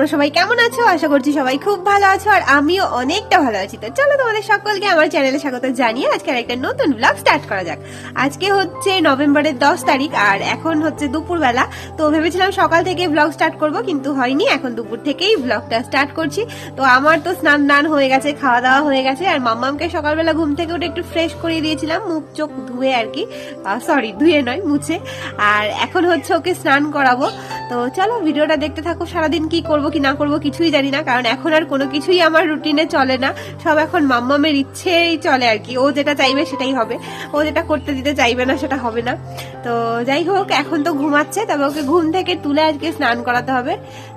তোমরা সবাই কেমন আছো? আশা করছি সবাই খুব ভালো আছো আর আমিও অনেকটা ভালো আছি। তো চলো তোমাদের সকলকে আমার চ্যানেলে স্বাগত জানিয়ে আজকে একটা নতুন ব্লগ স্টার্ট করা যাক। আজকে হচ্ছে নভেম্বরের 10 তারিখ আর এখন হচ্ছে দুপুরবেলা। তো ভেবেছিলাম সকাল থেকে ব্লগ স্টার্ট করব, কিন্তু হয়নি। এখন দুপুর থেকেই ব্লগটা স্টার্ট করছি। তো আমার তো স্নান দান হয়ে গেছে, খাওয়া দাওয়া হয়ে গেছে, আর মাম্মামকে সকালবেলা ঘুম থেকে উঠে একটু ফ্রেশ করিয়ে দিয়েছিলাম, মুখ চোখ ধুয়ে আর কি, সরি ধুয়ে নয় মুছে। আর এখন হচ্ছে ওকে স্নান করাবো। তো চলো ভিডিওটা দেখতে থাকো। সারাদিন কি করব কি না করব কিছুই জানি না, কারণ এখন আর কোনো কিছুই আমার রুটিনে চলে না। সব এখন মাম্মামের ইচ্ছেই চলে আর কি। ও যেটা চাইবে সেটাই হবে, ও যেটা করতে দিতে চাইবে না সেটা হবে না। তো যাই হোক, এখন তো ঘুমাচ্ছে, তবে ওকে ঘুম থেকে তুলে আজকে স্নান করাতে হবে।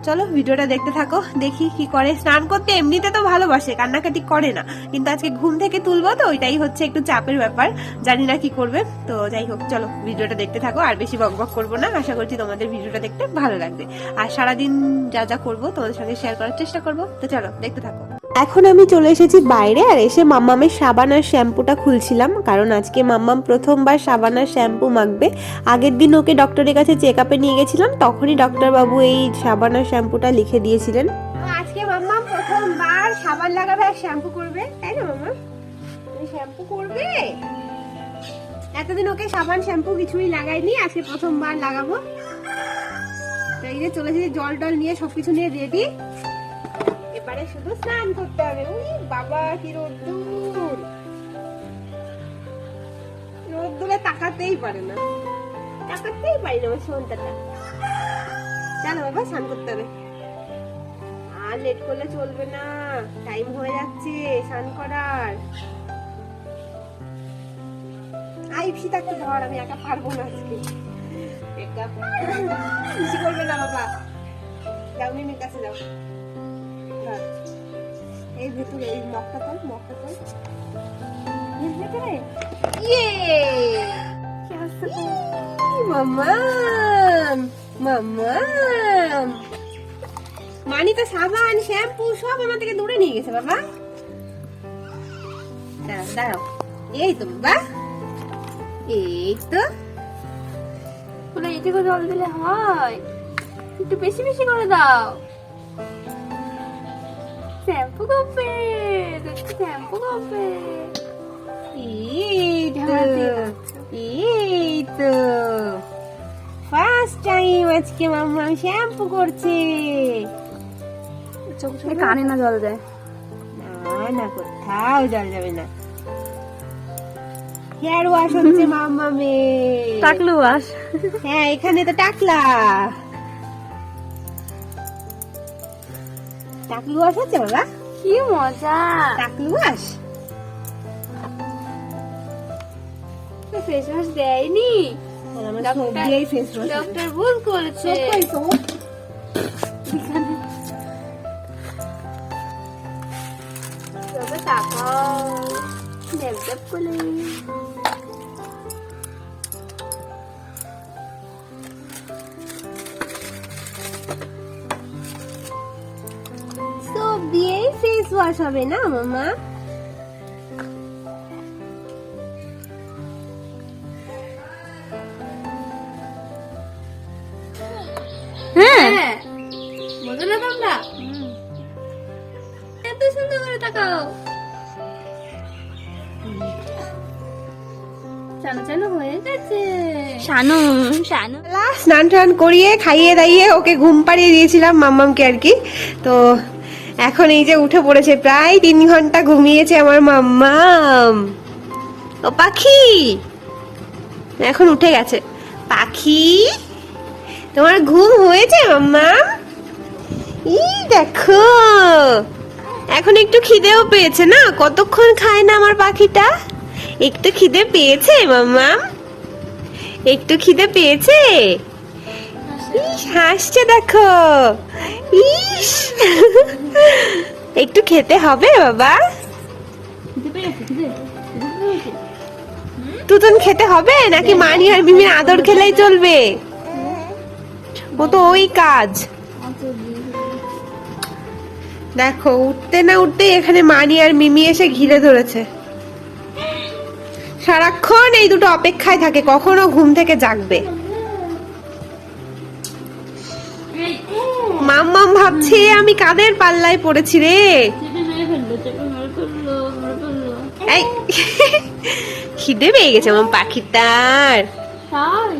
চলো ভিডিওটা দেখতে থাকো, দেখি কি করে। স্নান করতে এমনিতে তো ভালোবাসে, কান্নাকাটি করে না, কিন্তু আজকে ঘুম থেকে তুলবো তো ওইটাই হচ্ছে একটু চাপের ব্যাপার। জানি না কি করবে। তো যাই হোক, চলো ভিডিওটা দেখতে থাকো। আর বেশি বকবক করবো না, আশা করছি তোমাদের ভিডিওটা দেখতে ভালো লাগবে। আর সারাদিন যা যা করবো তোমাদের সঙ্গে শেয়ার করার চেষ্টা করবো। তো চলো দেখতে থাকো। এখন আমি চলে এসেছি বাইরে, আর এসে মাম্মামের সাবান আর শ্যাম্পুটা খুলছিলাম, কারণ আজকে মাম্মাম প্রথমবার সাবান আর শ্যাম্পু মাখবে। আগের দিন ওকে ডক্টরের কাছে চেক আপে নিয়ে গেছিলাম, তখনই ডক্টর বাবু এই সাবান আর শ্যাম্পুটা লিখে দিয়েছিলেন। আজকে মাম্মাম প্রথমবার সাবান লাগাবে আর শ্যাম্পু করবে, তাই না মাম্মা? শ্যাম্পু করবে। এতদিন ওকে সাবান শ্যাম্পু কিছুই লাগাইনি, আজকে প্রথমবার লাগাবো। তো এই যে চলে এসেছি জল টল নিয়ে, সবকিছু নিয়ে রেডি। এবারে শুধু স্নান করতে হবে। উই বাবা, কি রোদ্দুর! রোদ্দুরে তাকাতেই পারে না, তাকাতেই পারি না আমার সন্তানটা। চলো বাবা, স্নান করতে হবে। আর লেট করলে চলবে না, টাইম হয়ে যাচ্ছে স্নান করার। আইপসি থাকতে ধর, আমি একা পারবো না আজকে। বেশি করবে না বাবা, যাও মিমির কাছে যাও। এই ভেতরে এই মগটা তোল, মগটা তোল। মানি তো সাবান শ্যাম্পু সব আমার থেকে দূরে নিয়ে গেছে বাবা। দাঁড়াও, এই তো বাবা, এই তো। এটুকু জল দিলে হয়? একটু বেশি বেশি করে দাও। শ্যাম্পু করবে, শ্যাম্পু করবে। এই তো ফার্স্ট টাইম আজকে মাম্মা শ্যাম্পু করছে। কানে না জল দেয়? না না, কোথাও জল যাবে না। হেয়ার ওয়াশ হচ্ছে মাম্মামে। টাকলু ওয়াশ? হ্যাঁ, এখানে তো টাকলা। টাকলু ওয়াশ হচ্ছে বাবা। কি মজা! টাকলু ওয়াশ। ফেস ওয়াশ দেয়নি, ডক্টর ডক্টর ভুল করেছে। তবে তাকাও, ড্যাব ড্যাব করে। সোপ দিয়েই ফেস ওয়াশ হবে না মামা? হ্যাঁ, বোঝো না তোমরা? এত সুন্দর করে তাকাও। চানু চানু হয়ে গেছে। শানু শানু স্নান টান করিয়ে খাইয়ে দাইয়ে ওকে ঘুম পাড়িয়ে দিয়েছিলাম মাম্মামকে আর কি। তো এখন এই যে উঠে পড়েছে, প্রায় 3 ঘন্টা ঘুমিয়েছে আমার মাম্মাম। ও পাখি এখন উঠে গেছে। পাখি, তোমার ঘুম হয়েছে মাম্মাম? দেখো, এখন একটু খিদেও পেয়েছে না, কতক্ষণ খায় না আমার পাখিটা। একটু খিদে পেয়েছে মাম্মাম? একটু খিদে পেয়েছে? ইস, হাসছে দেখো। ইস, একটু খেতে হবে বাবা। তুতুন খেতে হবে নাকি মানি আর মিমির আদর খেলেই চলবে? ও তো ওই কাজ। দেখো, উঠতে না উঠতে এখানে মানি আর মিমি এসে ঘিরে ধরেছে। সারাক্ষণ এই দুটো অপেক্ষায় থাকে কখনো ঘুম থেকে জাগবে। মাম্মাম যাচ্ছে, আমি কাদের পাল্লায় পড়েছি রে। চেপে মেরে ফেললো, চেপে মেরে ফেললো, মেরে ফেললো। এই খিদে পেয়ে গেছে আমার পাখিটার। তাই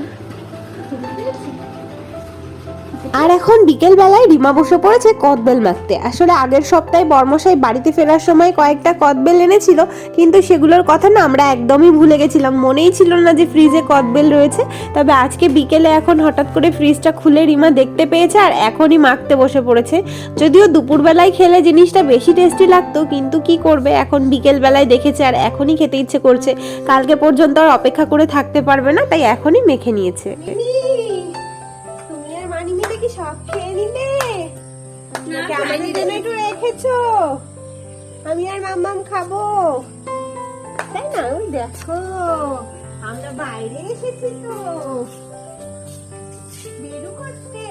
আর এখন বিকেল বেলায় রিমা বসে পড়েছে কদবেল মাখতে। আসলে আগের সপ্তাহে বর্মশাই বাড়িতে ফেরার সময় কয়েকটা কদবেল এনেছিল, কিন্তু সেগুলোর কথা না আমরা একদমই ভুলে গেছিলাম, মনেই ছিল না যে ফ্রিজে কদবেল রয়েছে। তবে আজকে বিকেলে এখন হঠাৎ করে ফ্রিজটা খুলে রিমা দেখতে পেয়েছে আর এখনই মাখতে বসে পড়েছে। যদিও দুপুরবেলায় খেলে জিনিসটা বেশি টেস্টি লাগতো, কিন্তু কি করবে, এখন বিকেল বেলায় দেখেছে আর এখনই খেতে ইচ্ছে করছে। কালকে পর্যন্ত আর অপেক্ষা করে থাকতে পারবে না, তাই এখনই মেখে নিয়েছে। মানি মিলে কি সব খেয়ে নিলে? নাকি আমাদের জন্য একটু রেখেছো? আমি আর মাম্মাম খাবো, তাই না? ওই দেখো আমরা বাইরে এসেছি তো বেরু করতে।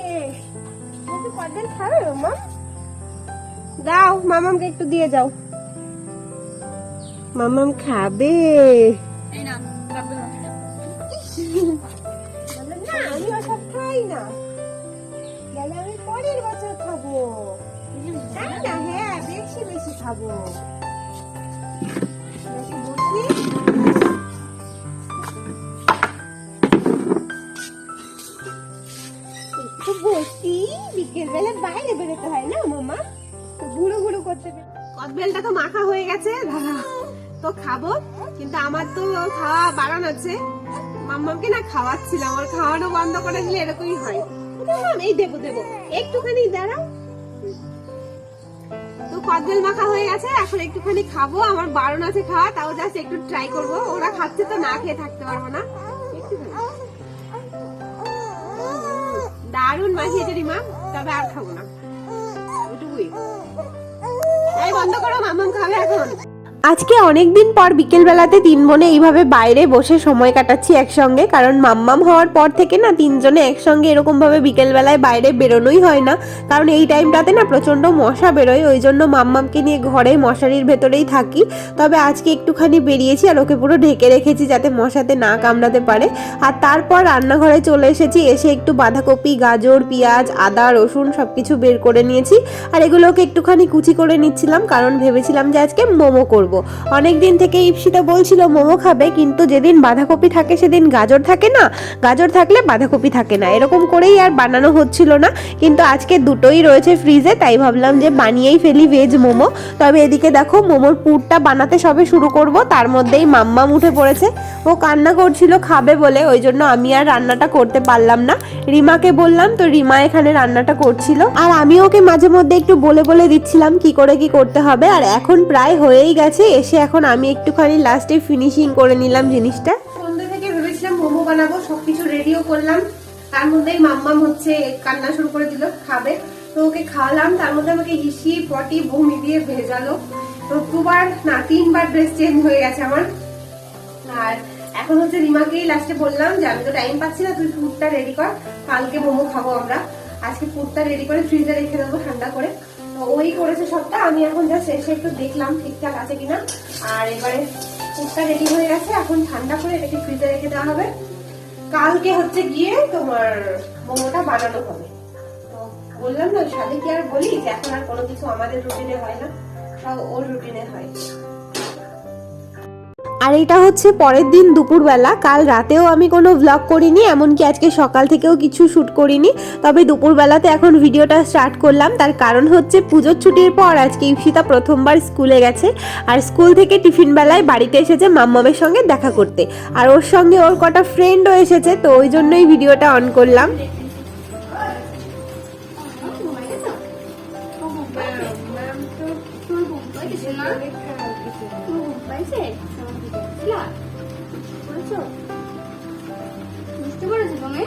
একটু কদবেল খাবে মাম্মা? দাও মামামকে একটু দিয়ে যাও, মাম্মাম খাবে। এই না কাপড় না আমি ওসব খাই না, গেলে আমি পরের বছর খাবো, তাই না? হ্যাঁ বেশি বেশি খাবো। বসি একটু বসি, বিকেল বেলা বাইরে বেরোতে হয় না মামা, তো ঘুরো ঘুরো করতে। কদবেলটা তো মাখা হয়ে গেছে, দাদা তো খাবো, কিন্তু আমার তো খাওয়া বাড়ান আছে। মাম্মাকে না খাওয়াচ্ছিলাম, আমার খাওয়ানো বন্ধ করে দিলে এরকমই হয়। এই দেবো দেবো, একটুখানি দাঁড়াও। তো কদবেল মাখা হয়ে গেছে, এখন একটুখানি খাবো, আমার বারণ আছে খাওয়া, তাও জাস্ট একটু ট্রাই করবো। ওরা খাচ্ছে তো না খেয়ে থাকতে পারবো না। দারুণ মাখিয়েছে রিমা, তবে আর খাবো না, ওইটুকুই। এই বন্ধ করো, মাম্মাম খাবে এখন। আজকে অনেকদিন পর বিকেল বেলাতে তিন বোনে এইভাবে বাইরে বসে সময় কাটাচ্ছি একসঙ্গে, কারণ মাম্মাম হওয়ার পর থেকে না তিনজনে একসঙ্গে এরকম ভাবে বিকেল বেলায় বাইরে বেরোনোই হয় না, কারণ এই টাইমটাতে না প্রচন্ড মশা বেরোয়, ওই জন্য মাম্মামকে নিয়ে ঘরে মশারির ভেতরেই থাকি। তবে আজকে একটুখানি বেরিয়েছি আর ওকে পুরো ঢেকে রেখেছি যাতে মশাতে না কামড়াতে পারে। আর তারপর রান্নাঘরে চলে এসেছি, এসে একটু বাঁধাকপি, গাজর, পেঁয়াজ, আদা, রসুন সবকিছু বের করে নিয়েছি আর এগুলোকে একটুখানি কুচি করে নিচ্ছিলাম, কারণ ভেবেছিলাম যে আজকে মোমো করব। অনেকদিন থেকে ইপসিতা বলছিল মোমো খাবে, কিন্তু যেদিন বাঁধাকপি থাকে সেদিন গাজর থাকে না, গাজর থাকলে বাঁধাকপি থাকে না, এরকম করেই আর বানানো হচ্ছিল না। কিন্তু আজকে দুটোই রয়েছে ফ্রিজে, তাই ভাবলাম যে বানিয়েই ফেলি ভেজ মোমো। তবে এদিকে দেখো মোমোর পুরটা বানাতে সবে শুরু করব, তার মধ্যেই মাম্মাম উঠে পড়েছে। ও কান্না করছিল খাবে বলে, ওই জন্য আমি আর রান্নাটা করতে পারলাম না। রিমাকে বললাম, তো রিমা এখানে রান্নাটা করছিল আর আমি ওকে মাঝে মধ্যে একটু বলে বলে দিচ্ছিলাম কি করে কি করতে হবে। আর এখন প্রায় হয়েই গেছে, এসে এখন আমি একটুখানি লাস্টে ফিনিশিং করে নিলাম জিনিসটা। সন্ধ্যা থেকে ভেবেছিলাম মোমো বানাবো, সবকিছু রেডিও করলাম, তার মধ্যেই মাম্মাম হচ্ছে কান্না শুরু করে দিল খাবে। তো ওকে খাওয়ালাম, তার মধ্যে আমাকে হিসি পটি বমি দিয়ে ভেজালো। তো দুবার না তিনবার ড্রেস চেঞ্জ হয়ে গেছে আমার। আর এখন হচ্ছে রিমাকেই লাস্টে বললাম যে আমি তো টাইম পাচ্ছি না, তুই ফুডটা রেডি কর, কালকে মোমো খাবো আমরা, আজকে ফুডটা রেডি করে ফ্রিজে রেখে দেবো ঠান্ডা করে। ওই করেছে সবটা, আমি এখন জাস্ট এসে একটু দেখলাম ঠিকঠাক আছে কিনা। আর এবারে ফুডটা রেডি হয়ে গেছে, এখন ঠান্ডা করে এটাকে ফ্রিজে রেখে দেওয়া হবে, কালকে হচ্ছে গিয়ে তোমার মোমোটা বানানো হবে। তো বললাম না সাথে কি আর বলি যে এখন আর কোনো কিছু আমাদের রুটিনে হয় না, সব ওর রুটিনে হয়। আর এটা হচ্ছে পরের দিন দুপুরবেলা, কাল রাতেও আমি কোনো ব্লগ করিনি, এমনকি আজকে সকাল থেকেও কিছু শ্যুট করিনি, তবে দুপুরবেলাতে এখন ভিডিওটা স্টার্ট করলাম। তার কারণ হচ্ছে পুজোর ছুটির পর আজকে ইপসিতা প্রথমবার স্কুলে গেছে, আর স্কুল থেকে টিফিন বেলায় বাড়িতে এসেছে মাম্মামের সঙ্গে দেখা করতে, আর ওর সঙ্গে ওর কটা ফ্রেন্ডও এসেছে, তো ওই জন্যই ভিডিওটা অন করলাম। বুঝতে পেরেছো তুমি?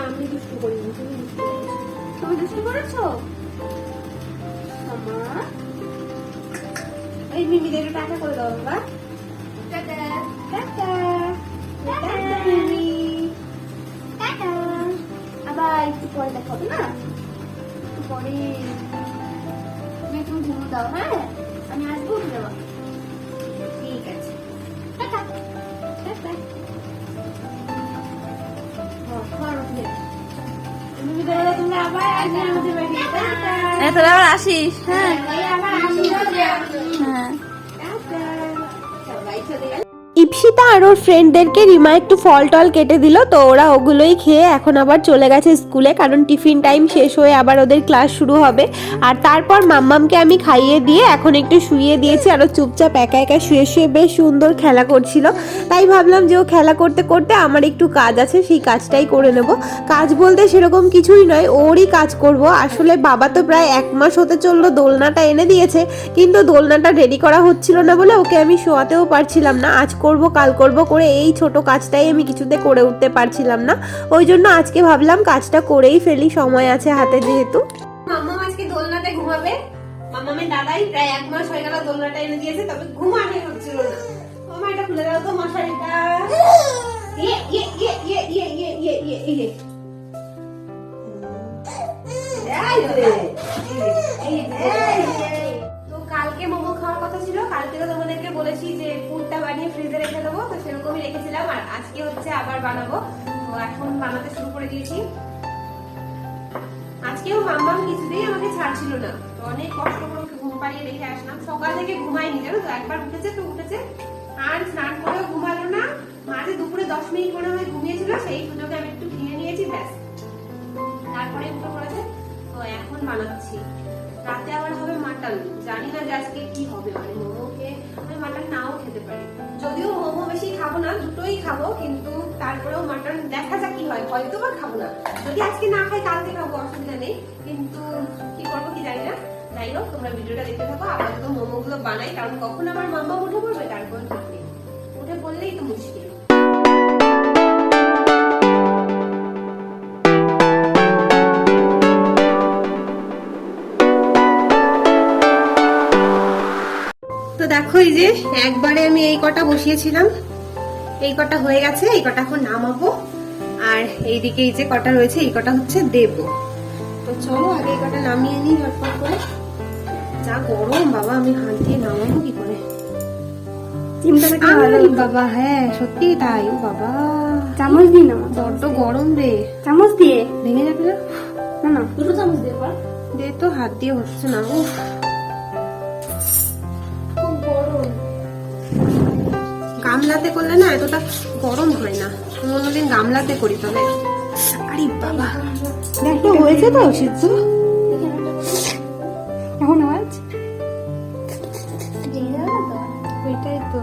আমি দুষ্টু করিনি, তুমি বুঝতে পেরেছো? আমার এই মিমিদের একটু টাকা করে দাও বাবা। টাটা টাটা টাটা মিমি। টাটা। আবার একটু পরে দেখা হবে না? একটু পরে তুমি একটু ঘুমো দাও, হ্যাঁ? আমি আসবো উঠে যাবো। ঠিক আছে, টাটা টাটা। মিমিদের তোমরা আবার আসবি আমাদের বাড়ি। টাটা। তোরা আবার আসিস। হ্যাঁ এই আবার আসবি। হ্যাঁ। ইপসিতা আর ওর ফ্রেন্ডদেরকে রিমা একটু ফল টল কেটে দিল, তো ওরা ওগুলোই খেয়ে এখন আবার চলে গেছে স্কুলে, কারণ টিফিন টাইম শেষ হয়ে আবার ওদের ক্লাস শুরু হবে। আর তারপর মাম্মামকে আমি খাইয়ে দিয়ে এখন একটু শুইয়ে দিয়েছি, আর ও চুপচাপ একা একা শুয়ে শুয়ে বেশ সুন্দর খেলা করছিল। তাই ভাবলাম যে ও খেলা করতে করতে আমার একটু কাজ আছে, সেই কাজটাই করে নেব। কাজ বলতে সেরকম কিছুই নয়, ওরই কাজ করব। আসলে বাবা তো প্রায় 1 মাস হতে চললো দোলনাটা এনে দিয়েছে, কিন্তু দোলনাটা রেডি করা হচ্ছিল না বলে ওকে আমি শোয়াতেও পারছিলাম না। আজ করব কাল করব করে এই ছোট কাজটাই আমি কিছুতে করে উঠতে পারছিলাম না, ওই জন্য আজকে ভাবলাম কাজটা করেই ফেলি, সময় আছে হাতে যেহেতু। মাম্মাম আজকে দোলনাতে ঘুমাবে। মাম্মামের দাদাই প্রায় 1 মাস হয়ে গেল দোলনাটা এনে দিয়েছে, তবে ঘুমানো হচ্ছিল না। মামা এটা খুলে দাও তো মশারিটা। ইয়ে ইয়ে ইয়ে ইয়ে ইয়ে ইয়ে ইয়ে ইয়ে ইয়ে তো কালকে মোমো খাওয়ার কথা ছিল, কালকে তো তোমাদেরকে বলেছি যে পুরটা বানিয়ে ফ্রিজে রেখে দেবো, তো সেরকমই রেখেছিলাম। আর আজকে হচ্ছে আবার বানাবো, তো এখন বানাতে শুরু করে দিয়েছি। আজকেও মাম্মাম কিছুতেই আমাকে ছাড়ছিল না, তো অনেক কষ্ট করে ওকে ঘুম পাড়িয়ে রেখে আসলাম। সকাল থেকে ঘুমাইনি জানো তো, একবার উঠেছে তো উঠেছে, আর স্নান করেও ঘুমালো না। মাঝে দুপুরে 10 মিনিট মনে হয় ঘুমিয়েছিল, সেই সুযোগে আমি একটু খেয়ে নিয়েছি, ব্যাস তারপরে উঠে পড়েছে। তো এখন বানাচ্ছি, রাতে আবার হবে মাটন, জানি না যে আজকে কি হবে। মানে মোমোকে আমি মাটন নাও খেতে পারি, যদিও মোমো বেশি খাবো না, দুটোই খাবো, কিন্তু তারপরেও মাটন দেখা যাক কি হয়, হয়তো বা খাবো না। যদি আজকে না খাই কালকে খাবো, অসুবিধা নেই, কিন্তু কি করবো কি জানি না। যাই হোক, তোমরা ভিডিওটা দেখতে থাকো। আপাতত মোমো গুলো বানাই, কারণ কখন আমার মাম্মা উঠে পড়বে তারপর ঠিক নেই, উঠে পড়লেই তো মুশকিল। তো দেখো, এই যে একবারে আমি এই কটা বসিয়েছিলাম, এই কটা হয়ে গেছে, এই কটা এখন নামাবো। আর এইদিকে এই যে কটা রয়েছে, এই কটা হচ্ছে দেবো। তো চলো আগে এই কটা নামিয়ে নিই ঝটপট করে। যা গরম বাবা, আমি হাত দিয়ে নামাবো কি করে? বাবা হ্যাঁ সত্যি তাই, ও বাবা চামচ দিয়ে নাও, বড্ড গরম রে। চামচ দিয়ে ভেঙে যাবে না? না না, দুটো চামচ দিয়ে পর। দে তো, হাত দিয়ে হচ্ছে না। উফ, খুব গরম। গামলাতে করলে না এতটা গরম হয় না, অন্যদিন গামলাতে করি তবে। আরে বাবা, দেখো হয়েছে তো সিদ্ধ। এখন আওয়াজ দিয়ে দাও তো। ওইটাই তো,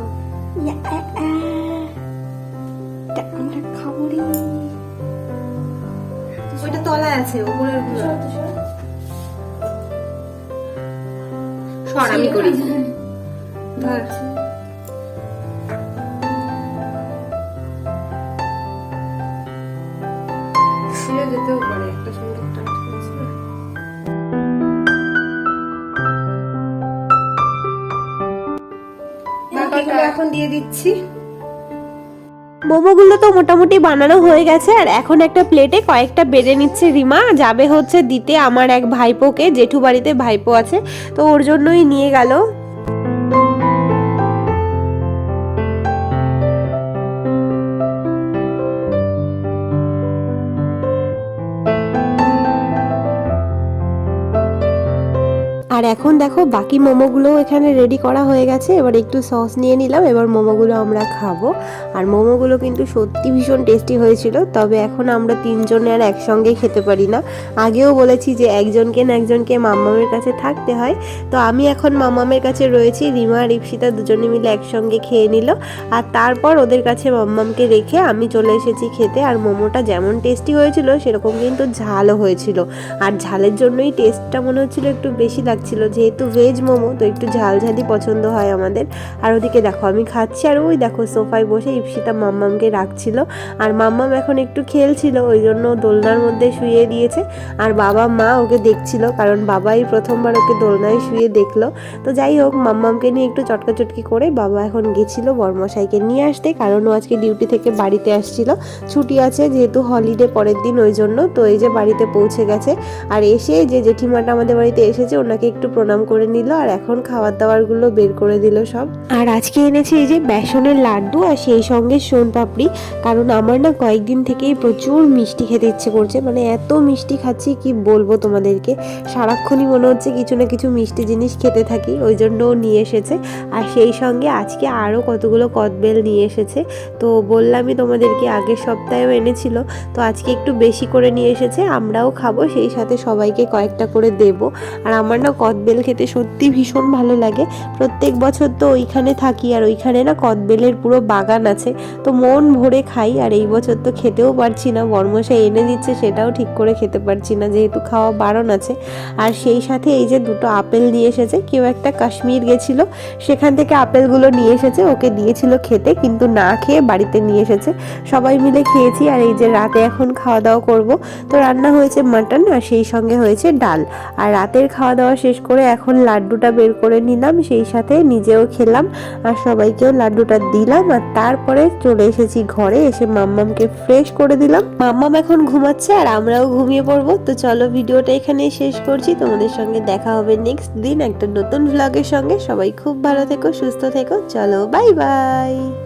আমরা খাবো রে। ওইটা তলায় আছে, উপরের গুলো সর, আমি করি। ধর, ছিঁড়ে যেতেও পারে, একটা সুন্দর টান আছে না। বাকিগুলো এখন দিয়ে দিচ্ছি। মোমোগুলো তো মোটামুটি বানানো হয়ে গেছে, আর এখন একটা প্লেটে কয়েকটা বেড়ে নিচ্ছে রিমা, যাবে হচ্ছে দিতে আমার এক ভাইপোকে, জেঠু বাড়িতে ভাইপো আছে, তো ওর জন্যই নিয়ে গেল। আর এখন দেখো বাকি মোমোগুলো এখানে রেডি করা হয়ে গেছে, এবার একটু সস নিয়ে নিলাম, এবার মোমোগুলো আমরা খাবো। আর মোমোগুলো কিন্তু সত্যি ভীষণ টেস্টি হয়েছিল, তবে এখন আমরা 3 জনে আর একসঙ্গে খেতে পারি না। আগেও বলেছি যে একজনকে না একজনকে মাম্মামের কাছে থাকতে হয়, তো আমি এখন মাম্মামের কাছে রয়েছি, রিমা আর ইপসিতা দুজনে মিলে একসঙ্গে খেয়ে নিল। আর তারপর ওদের কাছে মাম্মামকে রেখে আমি চলে এসেছি খেতে। আর মোমোটা যেমন টেস্টি হয়েছিল সেরকম কিন্তু ঝালও হয়েছিল, আর ঝালের জন্যই টেস্টটা মনে হচ্ছিল একটু বেশি লাগছিল, যেহেতু ভেজ মোমো তো একটু ঝালঝালি পছন্দ হয় আমাদের। আর ওদিকে দেখো আমি খাচ্ছি, আর ওই দেখো সোফায় বসে ইপসিতা মাম্মামকে রাখছিল, আর মাম্মাম এখন একটু খেলছিল, ওই জন্য দোলনার মধ্যে শুয়ে দিয়েছে। আর বাবা মা ওকে দেখছিল, কারণ বাবাই প্রথমবার ওকে দোলনায় শুয়ে দেখলো। তো যাই হোক, মাম্মামকে নিয়ে একটু চটকাচটকি করে বাবা এখন গেছিল বড়মশাইকে নিয়ে আসতে, কারণ ও আজকে ডিউটি থেকে বাড়িতে আসছিল, ছুটি আছে যেহেতু হলিডে পরের দিন, ওই জন্য। তো এই যে বাড়িতে পৌঁছে গেছে, আর এসে যে জেঠিমাটা আমাদের বাড়িতে এসেছে ওনাকে একটু একটু প্রণাম করে নিল আর এখন খাবার দাবারগুলো বের করে দিল সব। আর আজকে এনেছে এই যে বেসনের লাড্ডু আর সেই সঙ্গে সোনপাপড়ি, কারণ আমার না কয়েকদিন থেকেই প্রচুর মিষ্টি খেতে ইচ্ছে করছে, মানে এত মিষ্টি খাচ্ছি কি বলবো তোমাদেরকে, সারাক্ষণই মনে হচ্ছে কিছু না কিছু মিষ্টি জিনিস খেতে থাকি, ওই জন্য ও নিয়ে এসেছে। আর সেই সঙ্গে আজকে আরও কতগুলো কদবেল নিয়ে এসেছে, তো বললামই তোমাদেরকে আগের সপ্তাহেও এনেছিল, তো আজকে একটু বেশি করে নিয়ে এসেছে, আমরাও খাবো, সেই সাথে সবাইকে কয়েকটা করে দেব। আর আমার না কদবেল খেতে সত্যি ভীষণ ভালো লাগে, প্রত্যেক বছর তো ওইখানে থাকি আর ওইখানে না কদবেলের পুরো বাগান আছে, তো মন ভরে খাই। আর এই বছর তো খেতেও পারছি না, বর্মশাই এনে দিচ্ছে সেটাও ঠিক করে খেতে পারছি না যেহেতু খাওয়া বারণ আছে। আর সেই সাথে এই যে দুটো আপেল নিয়ে এসেছে, কেউ একটা কাশ্মীর গেছিল সেখান থেকে আপেলগুলো নিয়ে এসেছে, ওকে দিয়েছিল খেতে কিন্তু না খেয়ে বাড়িতে নিয়ে এসেছে, সবাই মিলে খেয়েছি। আর এই যে রাতে এখন খাওয়া দাওয়া করব, তো রান্না হয়েছে মাটন আর সেই সঙ্গে হয়েছে ডাল। আর রাতের খাওয়া দাওয়া শেষ করে এখন লাড্ডুটা বের করে নিলাম, সেই সাথে নিজেও খেলাম আর সবাইকেও লাড্ডুটা দিলাম। আর তারপরে চলে এসেছি ঘরে, এসে মাম্মামকে ফ্রেশ করে দিলাম, মাম্মাম এখন ঘুমাচ্ছে আর আমরাও ঘুমিয়ে পড়বো। তো চলো ভিডিওটা এখানেই শেষ করছি, তোমাদের সঙ্গে দেখা হবে নেক্সট দিন একটা নতুন ভ্লগের সঙ্গে। সবাই খুব ভালো থেকো, সুস্থ থেকো, চলো বাই বাই।